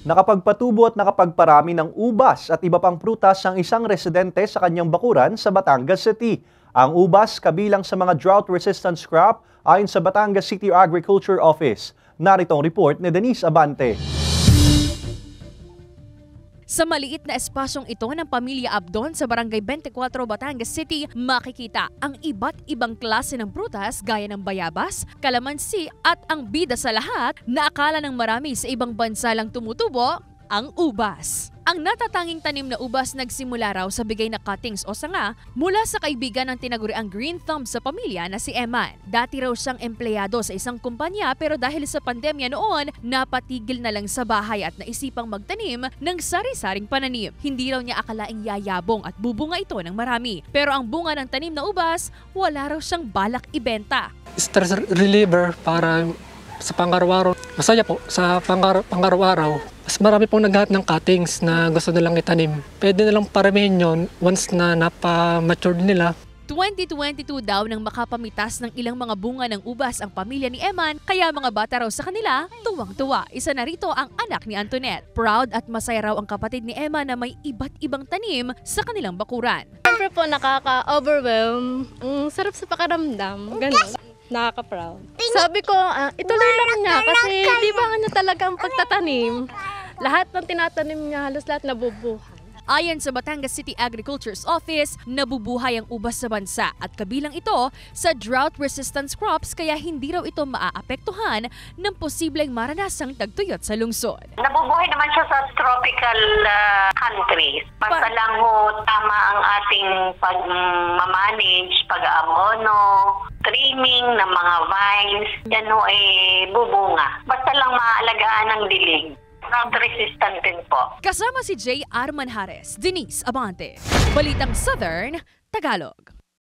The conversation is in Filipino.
Nakapagpatubo at nakapagparami ng ubas at iba pang prutas ang isang residente sa kanyang bakuran sa Batangas City. Ang ubas kabilang sa mga drought-resistant crop ayon sa Batangas City Agriculture Office. Narito ang report ni Denise Abante. Sa maliit na espasyong ito ng Pamilya Abdon sa Barangay 24, Batangas City, makikita ang iba't ibang klase ng prutas gaya ng bayabas, kalamansi at ang bida sa lahat na akala ng marami sa ibang bansa lang tumutubo, ang ubas. Ang natatanging tanim na ubas nagsimula raw sa bigay na cuttings o sanga mula sa kaibigan ng tinaguriang green thumb sa pamilya na si Eman. Dati raw siyang empleyado sa isang kumpanya pero dahil sa pandemya noon, napatigil na lang sa bahay at naisipang magtanim ng sari-saring pananim. Hindi raw niya akalaing yayabong at bubunga ito ng marami. Pero ang bunga ng tanim na ubas, wala raw siyang balak ibenta. Stress reliever para sa pangaraw-araw. Masaya po sa pangaraw-araw. Mas marami pong naghahanap ng cuttings na gusto nilang itanim. Pwede nilang paramihin yun once na napa-mature nila. 2022 daw nang makapamitas ng ilang mga bunga ng ubas ang pamilya ni Eman, kaya mga bata raw sa kanila, tuwang-tuwa. Isa na rito ang anak ni Antoinette. Proud at masaya raw ang kapatid ni Eman na may iba't ibang tanim sa kanilang bakuran. Siyempre po nakaka-overwhelm. Ang sarap sa pakiramdam. Ganun. Nakaka-proud. Sabi ko, ituloy lang niya kasi di ba nga talaga ang pagtatanim. Lahat ng tinatanim niya, halos lahat nabubuhay. Ayon sa Batangas City Agriculture's Office, nabubuhay ang ubas sa bansa at kabilang ito sa drought-resistant crops kaya hindi raw ito maaapektuhan ng posibleng maranasang tagtuyot sa lungsod. Nabubuhay naman siya sa tropical countries. Basta lang ho, tama ang ating pag-manage, pag-abono, trimming ng mga vines, yan ho bubunga. Basta lang maalagaan ang dilig. Drought-resistant din po. Kasama si J. Arman Hares, Denise Abante, Balitang Southern, Tagalog.